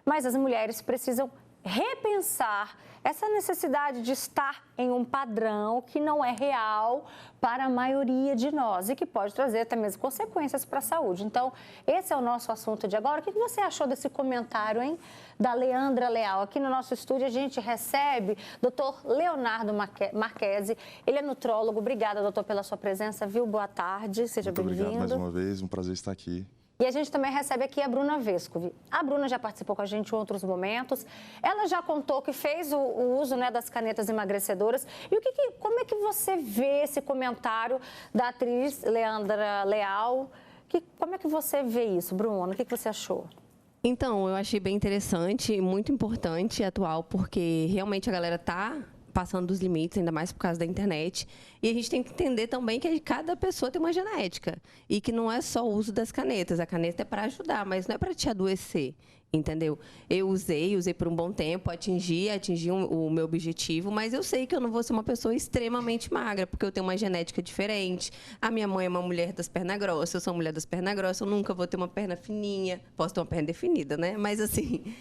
mas as mulheres precisam repensar essa necessidade de estar em um padrão que não é real para a maioria de nós e que pode trazer até mesmo consequências para a saúde. Então, esse é o nosso assunto de agora. O que você achou desse comentário, hein, da Leandra Leal? Aqui no nosso estúdio a gente recebe Dr. Leonardo Marquesi, ele é nutrólogo. Obrigada, doutor, pela sua presença, viu? Boa tarde, seja bem-vindo. Obrigado mais uma vez, um prazer estar aqui. E a gente também recebe aqui a Bruna Vescovi. A Bruna já participou com a gente em outros momentos. Ela já contou que fez o uso, né, das canetas emagrecedoras. E como é que você vê esse comentário da atriz Leandra Leal? Como é que você vê isso, Bruna? O que você achou? Então, eu achei bem interessante e muito importante e atual, porque realmente a galera está passando dos limites, ainda mais por causa da internet. E a gente tem que entender também que cada pessoa tem uma genética e que não é só o uso das canetas. A caneta é para ajudar, mas não é para te adoecer, entendeu? Eu usei por um bom tempo, atingi o meu objetivo, mas eu sei que eu não vou ser uma pessoa extremamente magra, porque eu tenho uma genética diferente. A minha mãe é uma mulher das pernas grossas, eu sou mulher das pernas grossas, eu nunca vou ter uma perna fininha. Posso ter uma perna definida, né? Mas, assim,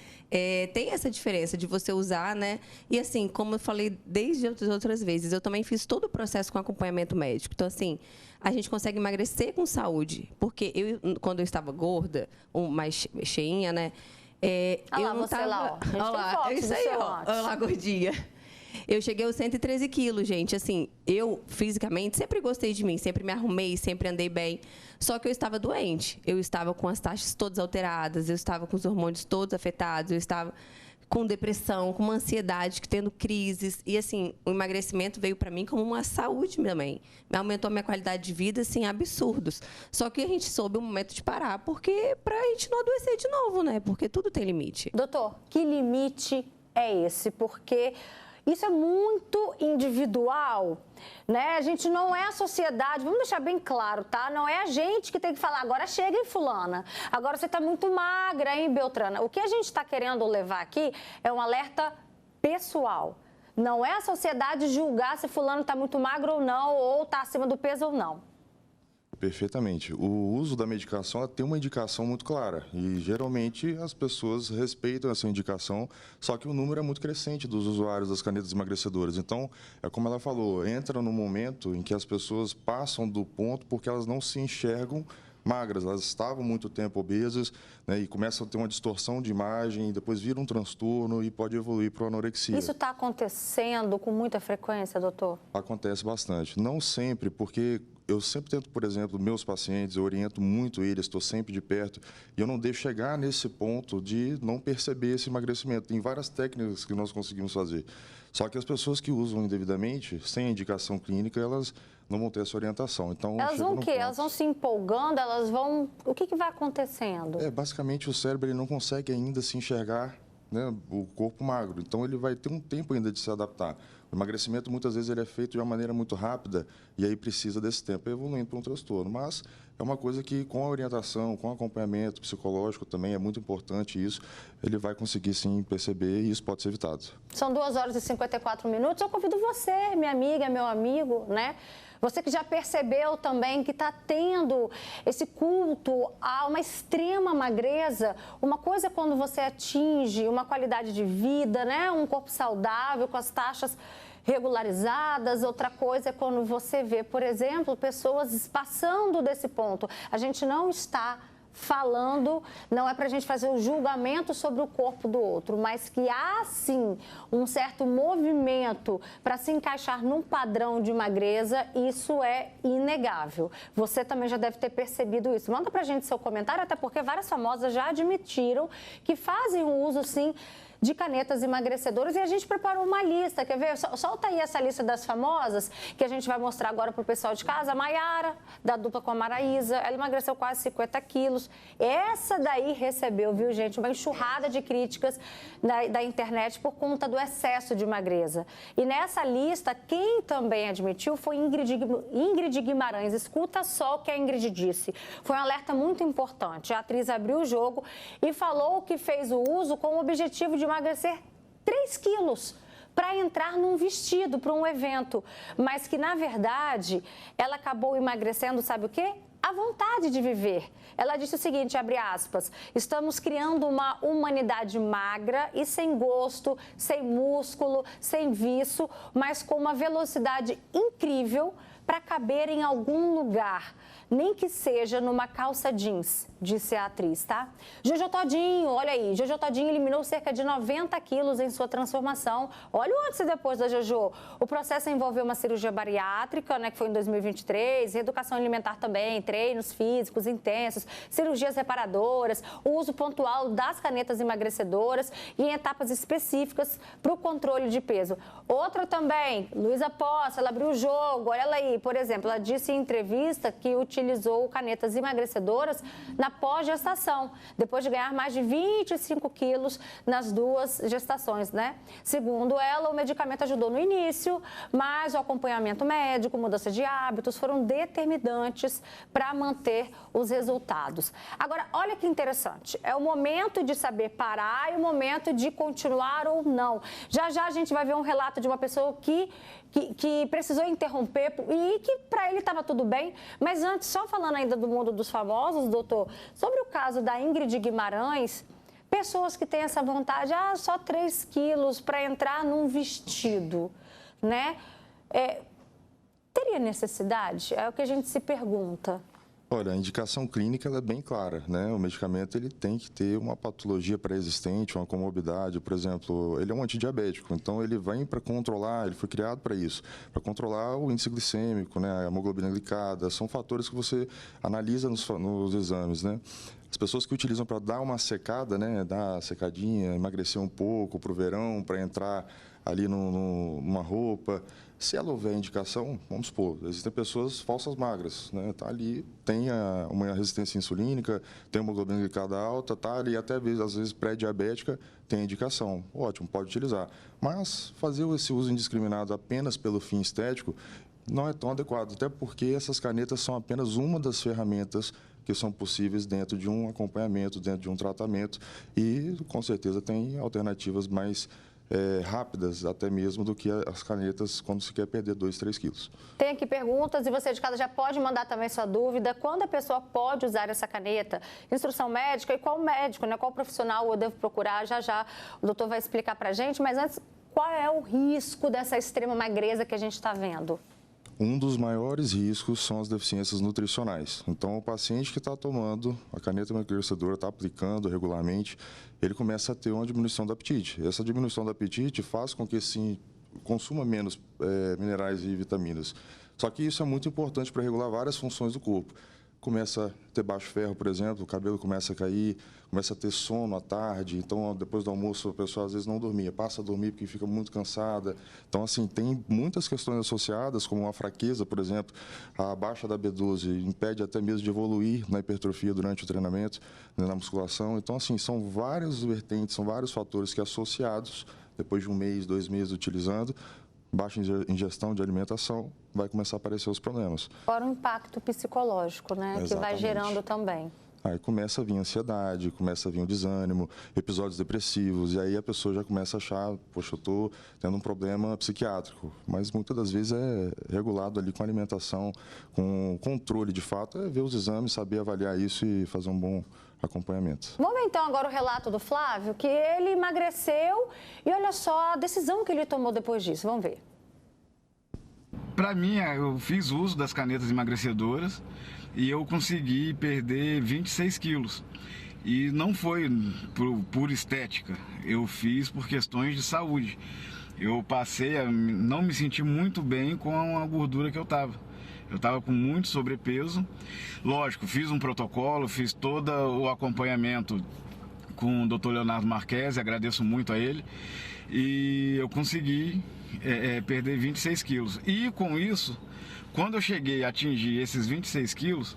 tem essa diferença de você usar, né? E, assim, como eu falei desde outras vezes, eu também fiz todo o processo com acompanhamento médico. Então, assim, a gente consegue emagrecer com saúde, porque quando eu estava gorda, mais cheinha, né? Eu não tava... Olha lá, isso aí, ó. Olha lá, gordinha. Eu cheguei aos 113 quilos, gente. Assim, eu, fisicamente, sempre gostei de mim, sempre me arrumei, sempre andei bem. Só que eu estava doente. Eu estava com as taxas todas alteradas, eu estava com os hormônios todos afetados, eu estava com depressão, com uma ansiedade, tendo crises. E, assim, o emagrecimento veio para mim como uma saúde também. Aumentou a minha qualidade de vida, assim, absurdos. Só que a gente soube o momento de parar, porque para a gente não adoecer de novo, né? Porque tudo tem limite. Doutor, que limite é esse? Porque isso é muito individual, né? A gente não é a sociedade, vamos deixar bem claro, tá? Não é a gente que tem que falar, agora chega, hein, fulana? Agora você tá muito magra, hein, Beltrana? O que a gente está querendo levar aqui é um alerta pessoal. Não é a sociedade julgar se fulano tá muito magro ou não, ou tá acima do peso ou não. Perfeitamente. O uso da medicação tem uma indicação muito clara e, geralmente, as pessoas respeitam essa indicação, só que o número é muito crescente dos usuários das canetas emagrecedoras. Então, é como ela falou, entra no momento em que as pessoas passam do ponto porque elas não se enxergam magras, elas estavam muito tempo obesas, né, e começam a ter uma distorção de imagem, depois vira um transtorno e pode evoluir para a anorexia. Isso está acontecendo com muita frequência, doutor? Acontece bastante. Não sempre, porque eu sempre tento, por exemplo, meus pacientes, eu oriento muito eles, estou sempre de perto, e eu não deixo chegar nesse ponto de não perceber esse emagrecimento. Tem várias técnicas que nós conseguimos fazer. Só que as pessoas que usam indevidamente, sem indicação clínica, elas não vão ter essa orientação. Então, elas vão o quê? Elas vão se empolgando, elas vão... O que vai acontecendo? Basicamente, o cérebro ele não consegue ainda se enxergar, né, o corpo magro. Então, ele vai ter um tempo ainda de se adaptar. O emagrecimento, muitas vezes, ele é feito de uma maneira muito rápida e aí precisa desse tempo evoluindo para um transtorno. Mas é uma coisa que, com a orientação, com o acompanhamento psicológico também, é muito importante isso, ele vai conseguir, sim, perceber e isso pode ser evitado. São 2 horas e 54 minutos. Eu convido você, minha amiga, meu amigo, né? Você que já percebeu também que está tendo esse culto a uma extrema magreza. Uma coisa é quando você atinge uma qualidade de vida, né? Um corpo saudável, com as taxas regularizadas. Outra coisa é quando você vê, por exemplo, pessoas passando desse ponto. A gente não está falando, não é para a gente fazer o julgamento sobre o corpo do outro, mas que há, sim, um certo movimento para se encaixar num padrão de magreza, isso é inegável. Você também já deve ter percebido isso. Manda para a gente seu comentário, até porque várias famosas já admitiram que fazem o uso, sim, de canetas emagrecedoras, e a gente preparou uma lista, quer ver? Solta aí essa lista das famosas, que a gente vai mostrar agora para o pessoal de casa. A Maiara, da dupla com a Maraísa, ela emagreceu quase 50 quilos. Essa daí recebeu, viu, gente, uma enxurrada de críticas da internet por conta do excesso de magreza. E nessa lista, quem também admitiu foi Ingrid Guimarães. Escuta só o que a Ingrid disse. Foi um alerta muito importante. A atriz abriu o jogo e falou que fez o uso com o objetivo de emagrecer 3 quilos para entrar num vestido, para um evento. Mas que, na verdade, ela acabou emagrecendo, sabe o quê? a vontade de viver. Ela disse o seguinte, abre aspas, estamos criando uma humanidade magra e sem gosto, sem músculo, sem viço, mas com uma velocidade incrível para caber em algum lugar, nem que seja numa calça jeans, disse a atriz, tá? Jojo Todinho, olha aí, Jojo Todinho eliminou cerca de 90 quilos em sua transformação. Olha o antes e depois da Jojo. O processo envolveu uma cirurgia bariátrica, né, que foi em 2023, reeducação alimentar também, treinos físicos intensos, cirurgias reparadoras, o uso pontual das canetas emagrecedoras e em etapas específicas para o controle de peso. Outra também, Luísa Posse, ela abriu o jogo, olha ela aí, por exemplo, ela disse em entrevista que utilizou canetas emagrecedoras na pós-gestação, depois de ganhar mais de 25 quilos nas 2 gestações, né? Segundo ela, o medicamento ajudou no início, mas o acompanhamento médico, mudança de hábitos foram determinantes para manter os resultados. Agora, olha que interessante, é o momento de saber parar e o momento de continuar ou não. Já já a gente vai ver um relato de uma pessoa que precisou interromper e que para ele estava tudo bem. Mas antes, só falando ainda do mundo dos famosos, doutor, sobre o caso da Ingrid Guimarães, pessoas que têm essa vontade, só 3 quilos para entrar num vestido, né? Teria necessidade? É o que a gente se pergunta. Olha, a indicação clínica ela é bem clara, né? O medicamento ele tem que ter uma patologia pré-existente, uma comorbidade, por exemplo, ele é um antidiabético, então ele vem para controlar, ele foi criado para isso, para controlar o índice glicêmico, né? A hemoglobina glicada, são fatores que você analisa nos exames, né? As pessoas que utilizam para dar uma secada, né? Dar uma secadinha, emagrecer um pouco para o verão, para entrar ali numa roupa. Se ela houver indicação, vamos supor, existem pessoas falsas magras, né? Tá ali, tem uma resistência insulínica, tem uma hemoglobina glicada alta, tá ali até às vezes pré-diabética, tem indicação. Ótimo, pode utilizar. Mas fazer esse uso indiscriminado apenas pelo fim estético não é tão adequado, até porque essas canetas são apenas uma das ferramentas que são possíveis dentro de um acompanhamento, dentro de um tratamento e, com certeza, tem alternativas mais rápidas até mesmo do que as canetas quando se quer perder 2, 3 quilos. Tem aqui perguntas e você de casa já pode mandar também sua dúvida. Quando a pessoa pode usar essa caneta? Instrução médica e qual médico, né? Qual profissional eu devo procurar? Já já o doutor vai explicar pra gente, mas antes, qual é o risco dessa extrema magreza que a gente está vendo? Um dos maiores riscos são as deficiências nutricionais. Então, o paciente que está tomando a caneta emagrecedora, está aplicando regularmente, ele começa a ter uma diminuição do apetite. Essa diminuição do apetite faz com que, sim, consuma menos minerais e vitaminas. Só que isso é muito importante para regular várias funções do corpo. Começa a ter baixo ferro, por exemplo, o cabelo começa a cair, começa a ter sono à tarde, então depois do almoço a pessoa às vezes não dormia, passa a dormir porque fica muito cansada. Então, assim, tem muitas questões associadas, como a fraqueza, por exemplo, a baixa da B12 impede até mesmo de evoluir na hipertrofia durante o treinamento, né, na musculação. Então, assim, são vários vertentes, são vários fatores que associados, depois de 1 mês, 2 meses utilizando, baixa ingestão de alimentação, vai começar a aparecer os problemas. Fora o impacto psicológico, né? Exatamente. Que vai gerando também. Aí começa a vir ansiedade, começa a vir o desânimo, episódios depressivos, e aí a pessoa já começa a achar, poxa, eu estou tendo um problema psiquiátrico. Mas muitas das vezes é regulado ali com alimentação, com controle de fato, é ver os exames, saber avaliar isso e fazer um bom acompanhamento. Vamos ver então agora o relato do Flávio, que ele emagreceu e olha só a decisão que ele tomou depois disso. Vamos ver. Para mim, eu fiz uso das canetas emagrecedoras e eu consegui perder 26 quilos. E não foi por estética, eu fiz por questões de saúde. Eu passei a não me sentir muito bem com a gordura que eu estava. Eu estava com muito sobrepeso. Lógico, fiz um protocolo, fiz todo o acompanhamento com o Dr. Leonardo Marquesi, agradeço muito a ele. E eu consegui perder 26 quilos. E com isso, quando eu cheguei a atingir esses 26 quilos,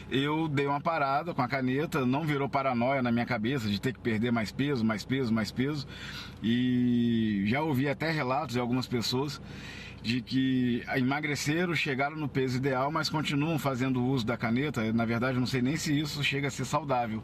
eu dei uma parada com a caneta, não virou paranoia na minha cabeça de ter que perder mais peso, mais peso, mais peso. E já ouvi até relatos de algumas pessoas de que emagreceram, chegaram no peso ideal, mas continuam fazendo uso da caneta. Na verdade, não sei nem se isso chega a ser saudável.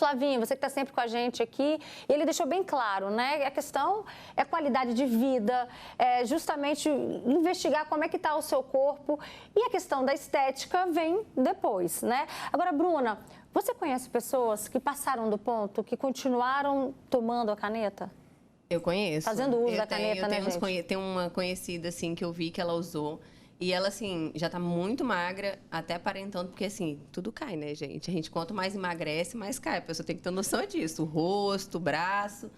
Flavinho, você que está sempre com a gente aqui, ele deixou bem claro, né? A questão é qualidade de vida, é justamente investigar como é que está o seu corpo e a questão da estética vem depois, né? Agora, Bruna, você conhece pessoas que passaram do ponto, que continuaram tomando a caneta? Eu conheço. Fazendo uso da caneta, né, gente? Tem uma conhecida, assim, que eu vi que ela usou. E ela, assim, já tá muito magra, até aparentando, porque, assim, tudo cai, né, gente? A gente, quanto mais emagrece, mais cai. A pessoa tem que ter noção disso. O rosto, o braço.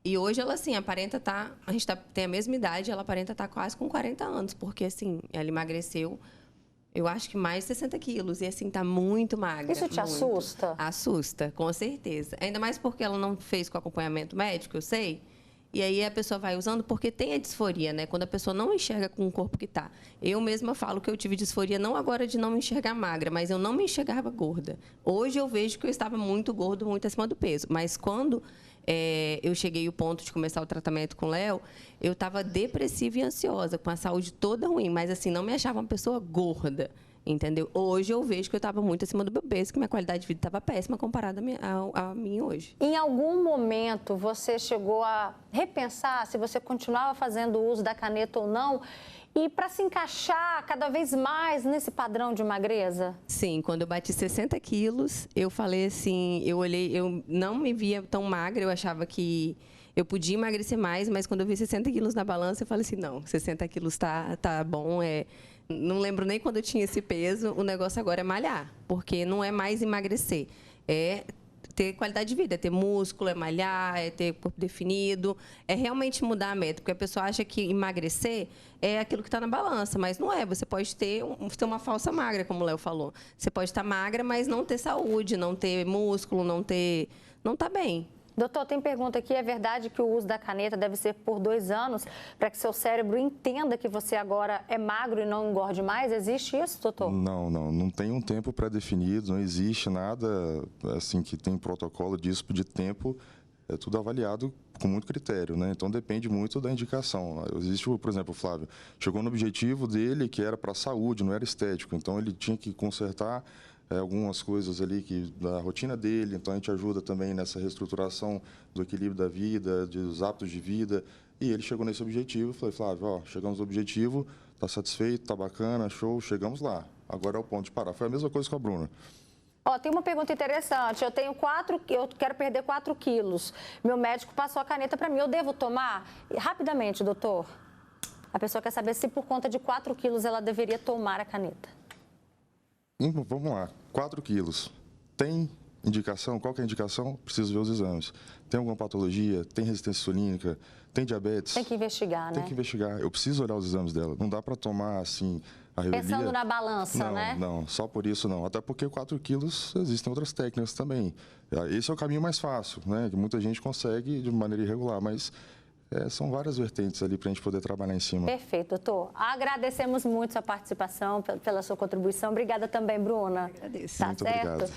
E hoje ela, assim, aparenta tá... A gente tem a mesma idade, ela aparenta estar quase com 40 anos. Porque, assim, ela emagreceu, eu acho que mais de 60 quilos. E, assim, tá muito magra. Isso te assusta? Assusta, com certeza. Ainda mais porque ela não fez com acompanhamento médico, eu sei. E aí a pessoa vai usando porque tem a disforia, né? Quando a pessoa não enxerga com o corpo que tá. Eu mesma falo que eu tive disforia não agora de não me enxergar magra, mas eu não me enxergava gorda. Hoje eu vejo que eu estava muito gordo, muito acima do peso. Mas quando eu cheguei ao ponto de começar o tratamento com o Léo, eu estava depressiva e ansiosa, com a saúde toda ruim. Mas assim, não me achava uma pessoa gorda. Entendeu? Hoje eu vejo que eu estava muito acima do meu peso, que minha qualidade de vida estava péssima comparada a mim hoje. Em algum momento você chegou a repensar se você continuava fazendo uso da caneta ou não? E para se encaixar cada vez mais nesse padrão de magreza? Sim, quando eu bati 60 quilos, eu falei assim, eu olhei, eu não me via tão magra, eu achava que eu podia emagrecer mais, mas quando eu vi 60 quilos na balança, eu falei assim, não, 60 quilos tá bom, não lembro nem quando eu tinha esse peso, o negócio agora é malhar, porque não é mais emagrecer, é ter qualidade de vida, é ter músculo, é malhar, é ter corpo definido, é realmente mudar a meta, porque a pessoa acha que emagrecer é aquilo que está na balança, mas não é, você pode ter uma falsa magra, como o Léo falou, você pode estar magra, mas não ter saúde, não ter músculo, não tá bem. Doutor, tem pergunta aqui, é verdade que o uso da caneta deve ser por 2 anos para que seu cérebro entenda que você agora é magro e não engorde mais? Existe isso, doutor? Não tem um tempo pré-definido, não existe nada assim que tem protocolo disso de tempo, é tudo avaliado com muito critério, né? Então depende muito da indicação. Existe, por exemplo, o Flávio, chegou no objetivo dele que era para a saúde, não era estético, então ele tinha que consertar algumas coisas ali da rotina dele, então a gente ajuda também nessa reestruturação do equilíbrio da vida, dos hábitos de vida, e ele chegou nesse objetivo, falei, Flávio, ó, chegamos no objetivo, tá satisfeito, tá bacana, show, chegamos lá, agora é o ponto de parar. Foi a mesma coisa com a Bruna. Ó, tem uma pergunta interessante, eu quero perder 4 quilos, meu médico passou a caneta para mim, eu devo tomar? Rapidamente, doutor, a pessoa quer saber se por conta de 4 quilos ela deveria tomar a caneta. Vamos lá, 4 quilos. Tem indicação? Qual que é a indicação? Preciso ver os exames. Tem alguma patologia? Tem resistência insulínica? Tem diabetes? Tem que investigar, né? Tem que investigar. Eu preciso olhar os exames dela. Não dá para tomar, assim, a revelia. Pensando na balança, né? Não, só por isso não. Até porque 4 quilos existem outras técnicas também. Esse é o caminho mais fácil, né? Que muita gente consegue de maneira irregular, mas são várias vertentes ali para a gente poder trabalhar em cima. Perfeito, doutor. Agradecemos muito sua participação, pela sua contribuição. Obrigada também, Bruna. Agradeço. Tá Muito certo? obrigado.